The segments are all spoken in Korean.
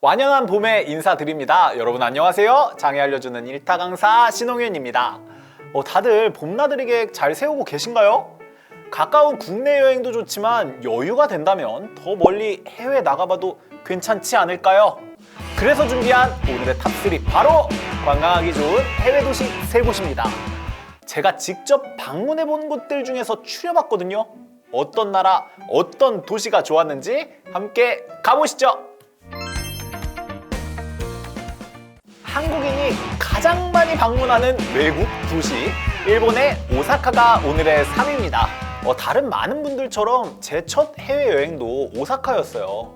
완연한 봄에 인사드립니다. 여러분 안녕하세요. 장애 알려주는 일타 강사 신홍윤입니다. 다들 봄나들이 계획 잘 세우고 계신가요? 가까운 국내 여행도 좋지만 여유가 된다면 더 멀리 해외 나가봐도 괜찮지 않을까요? 그래서 준비한 오늘의 탑3 바로 관광하기 좋은 해외 도시 3곳입니다. 제가 직접 방문해 본 곳들 중에서 추려봤거든요. 어떤 나라, 어떤 도시가 좋았는지 함께 가보시죠. 한국인이 가장 많이 방문하는 외국 도시, 일본의 오사카가 오늘의 3위입니다. 다른 많은 분들처럼 제 첫 해외여행도 오사카였어요.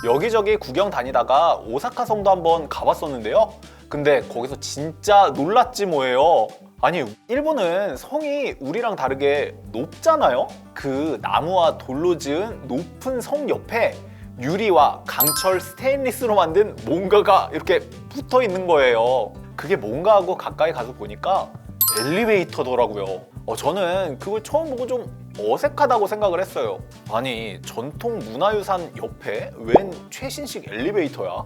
여기저기 구경 다니다가 오사카 성도 한번 가봤었는데요. 근데 거기서 진짜 놀랐지 뭐예요. 아니, 일본은 성이 우리랑 다르게 높잖아요? 그 나무와 돌로 지은 높은 성 옆에 유리와 강철 스테인리스로 만든 뭔가가 이렇게 붙어 있는 거예요. 그게 뭔가 하고 가까이 가서 보니까 엘리베이터더라고요. 저는 그걸 처음 보고 좀 어색하다고 생각을 했어요. 아니, 전통 문화유산 옆에 웬 최신식 엘리베이터야?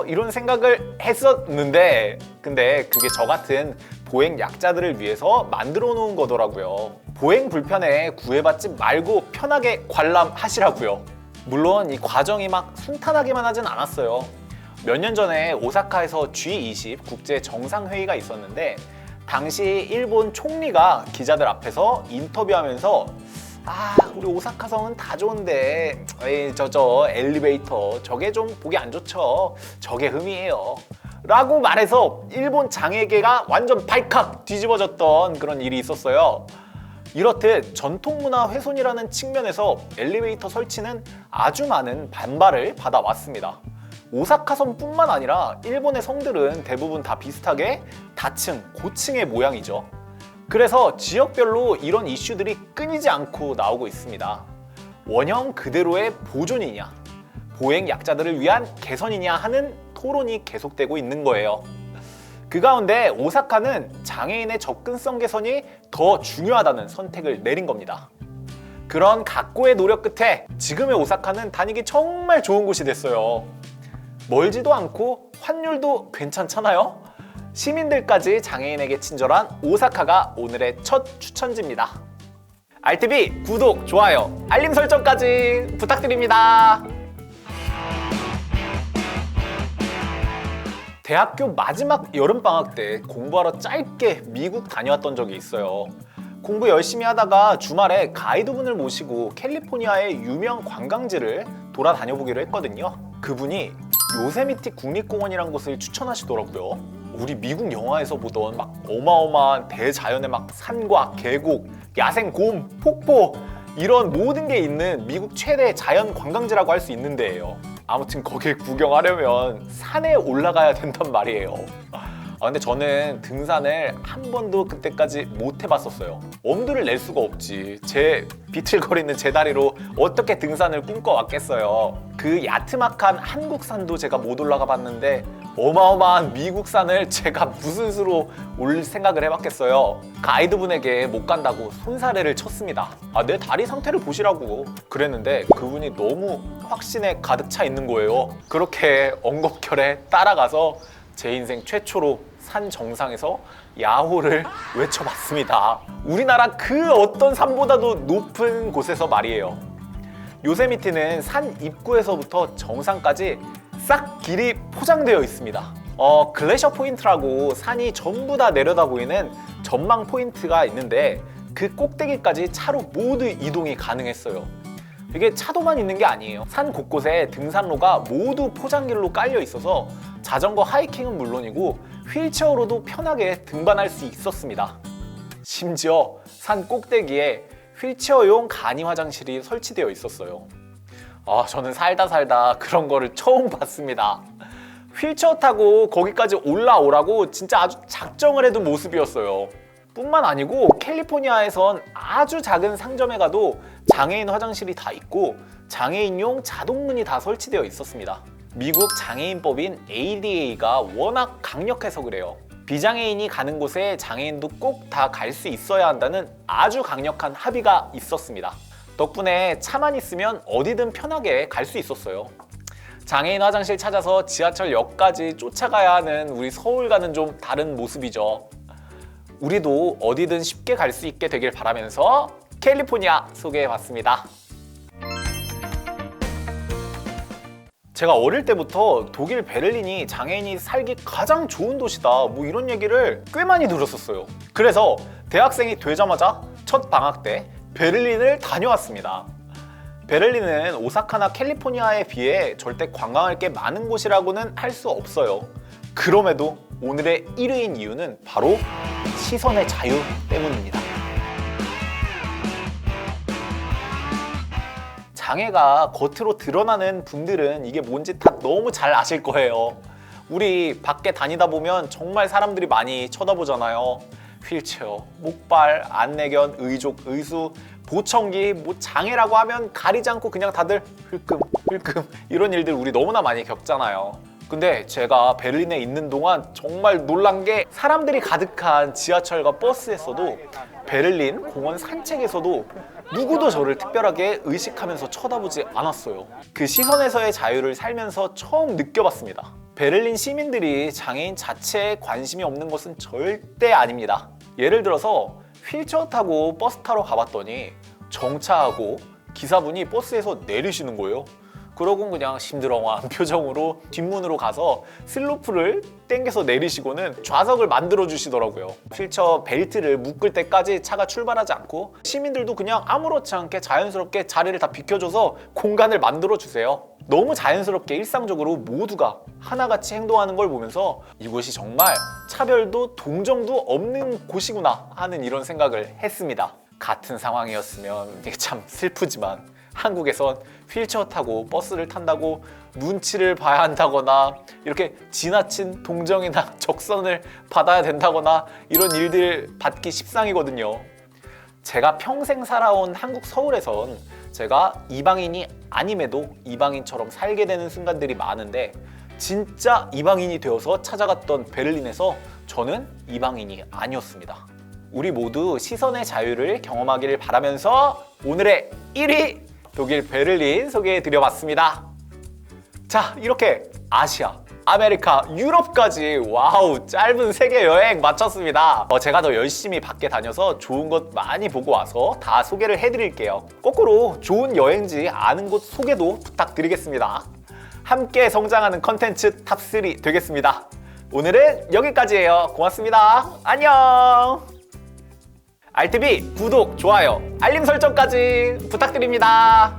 이런 생각을 했었는데, 근데 그게 저 같은 보행 약자들을 위해서 만들어 놓은 거더라고요. 보행 불편에 구애받지 말고 편하게 관람하시라고요. 물론 이 과정이 막 순탄하게만 하진 않았어요. 몇 년 전에 오사카에서 G20 국제 정상회의가 있었는데, 당시 일본 총리가 기자들 앞에서 인터뷰하면서 우리 오사카 성은 다 좋은데 저 엘리베이터 저게 좀 보기 안 좋죠. 저게 흠이에요 라고 말해서 일본 장애계가 완전 발칵 뒤집어졌던 그런 일이 있었어요. 이렇듯 전통문화 훼손이라는 측면에서 엘리베이터 설치는 아주 많은 반발을 받아왔습니다. 오사카성뿐만 아니라 일본의 성들은 대부분 다 비슷하게 다층, 고층의 모양이죠. 그래서 지역별로 이런 이슈들이 끊이지 않고 나오고 있습니다. 원형 그대로의 보존이냐, 보행 약자들을 위한 개선이냐 하는 토론이 계속되고 있는 거예요. 그 가운데 오사카는 장애인의 접근성 개선이 더 중요하다는 선택을 내린 겁니다. 그런 각고의 노력 끝에 지금의 오사카는 다니기 정말 좋은 곳이 됐어요. 멀지도 않고 환율도 괜찮잖아요? 시민들까지 장애인에게 친절한 오사카가 오늘의 첫 추천지입니다. RTV 구독, 좋아요, 알림 설정까지 부탁드립니다. 대학교 마지막 여름방학 때 공부하러 짧게 미국 다녀왔던 적이 있어요. 공부 열심히 하다가 주말에 가이드분을 모시고 캘리포니아의 유명 관광지를 돌아다녀보기로 했거든요. 그분이 요세미티 국립공원이란 곳을 추천하시더라고요. 우리 미국 영화에서 보던 막 어마어마한 대자연의 막 산과 계곡, 야생곰, 폭포 이런 모든 게 있는 미국 최대 자연 관광지라고 할 수 있는 데예요. 아무튼 거길 구경하려면 산에 올라가야 된단 말이에요. 근데 저는 등산을 한 번도 그때까지 못 해봤었어요. 엄두를 낼 수가 없지. 제 비틀거리는 제 다리로 어떻게 등산을 꿈꿔왔겠어요. 그 야트막한 한국산도 제가 못 올라가 봤는데 어마어마한 미국산을 제가 무슨 수로 올 생각을 해봤겠어요. 가이드분에게 못 간다고 손사래를 쳤습니다. 내 다리 상태를 보시라고 그랬는데 그분이 너무 확신에 가득 차 있는 거예요. 그렇게 엉겁결에 따라가서 제 인생 최초로 산 정상에서 야호를 외쳐봤습니다. 우리나라 그 어떤 산보다도 높은 곳에서 말이에요. 요세미티는 산 입구에서부터 정상까지 싹 길이 포장되어 있습니다. 글래셔 포인트라고 산이 전부 다 내려다 보이는 전망 포인트가 있는데 그 꼭대기까지 차로 모두 이동이 가능했어요. 이게 차도만 있는 게 아니에요. 산 곳곳에 등산로가 모두 포장길로 깔려 있어서 자전거 하이킹은 물론이고 휠체어로도 편하게 등반할 수 있었습니다. 심지어 산 꼭대기에 휠체어용 간이 화장실이 설치되어 있었어요. 저는 살다 그런 거를 처음 봤습니다. 휠체어 타고 거기까지 올라오라고 진짜 아주 작정을 해둔 모습이었어요. 뿐만 아니고 캘리포니아에선 아주 작은 상점에 가도 장애인 화장실이 다 있고 장애인용 자동문이 다 설치되어 있었습니다. 미국 장애인법인 ADA가 워낙 강력해서 그래요. 비장애인이 가는 곳에 장애인도 꼭 다 갈 수 있어야 한다는 아주 강력한 합의가 있었습니다. 덕분에 차만 있으면 어디든 편하게 갈 수 있었어요. 장애인 화장실 찾아서 지하철역까지 쫓아가야 하는 우리 서울과는 좀 다른 모습이죠. 우리도 어디든 쉽게 갈 수 있게 되길 바라면서 캘리포니아 소개해봤습니다. 제가 어릴 때부터 독일 베를린이 장애인이 살기 가장 좋은 도시다 뭐 이런 얘기를 꽤 많이 들었었어요. 그래서 대학생이 되자마자 첫 방학 때 베를린을 다녀왔습니다. 베를린은 오사카나 캘리포니아에 비해 절대 관광할 게 많은 곳이라고는 할 수 없어요. 그럼에도 오늘의 1위인 이유는 바로 시선의 자유 때문입니다. 장애가 겉으로 드러나는 분들은 이게 뭔지 다 너무 잘 아실 거예요. 우리 밖에 다니다 보면 정말 사람들이 많이 쳐다보잖아요. 휠체어, 목발, 안내견, 의족, 의수, 보청기, 뭐 장애라고 하면 가리지 않고 그냥 다들 흘끔 이런 일들 우리 너무나 많이 겪잖아요. 근데 제가 베를린에 있는 동안 정말 놀란 게 사람들이 가득한 지하철과 버스에서도 베를린 공원 산책에서도 누구도 저를 특별하게 의식하면서 쳐다보지 않았어요. 그 시선에서의 자유를 살면서 처음 느껴봤습니다. 베를린 시민들이 장애인 자체에 관심이 없는 것은 절대 아닙니다. 예를 들어서 휠체어 타고 버스 타러 가봤더니 정차하고 기사분이 버스에서 내리시는 거예요. 그러고 그냥 심드렁한 표정으로 뒷문으로 가서 슬로프를 땡겨서 내리시고는 좌석을 만들어 주시더라고요. 휠체어 벨트를 묶을 때까지 차가 출발하지 않고 시민들도 그냥 아무렇지 않게 자연스럽게 자리를 다 비켜줘서 공간을 만들어 주세요. 너무 자연스럽게 일상적으로 모두가 하나같이 행동하는 걸 보면서 이곳이 정말 차별도 동정도 없는 곳이구나 하는 이런 생각을 했습니다. 같은 상황이었으면 이게 참 슬프지만 한국에선 휠체어 타고 버스를 탄다고 눈치를 봐야 한다거나 이렇게 지나친 동정이나 적선을 받아야 된다거나 이런 일들 받기 십상이거든요. 제가 평생 살아온 한국 서울에선 제가 이방인이 아님에도 이방인처럼 살게 되는 순간들이 많은데 진짜 이방인이 되어서 찾아갔던 베를린에서 저는 이방인이 아니었습니다. 우리 모두 시선의 자유를 경험하기를 바라면서 오늘의 1위 독일 베를린 소개해드려봤습니다. 자, 이렇게 아시아, 아메리카, 유럽까지 와우 짧은 세계 여행 마쳤습니다. 제가 더 열심히 밖에 다녀서 좋은 것 많이 보고 와서 다 소개를 해드릴게요. 거꾸로 좋은 여행지 아는 곳 소개도 부탁드리겠습니다. 함께 성장하는 컨텐츠 탑3 되겠습니다. 오늘은 여기까지예요. 고맙습니다. 안녕. RTB 구독, 좋아요, 알림 설정까지 부탁드립니다.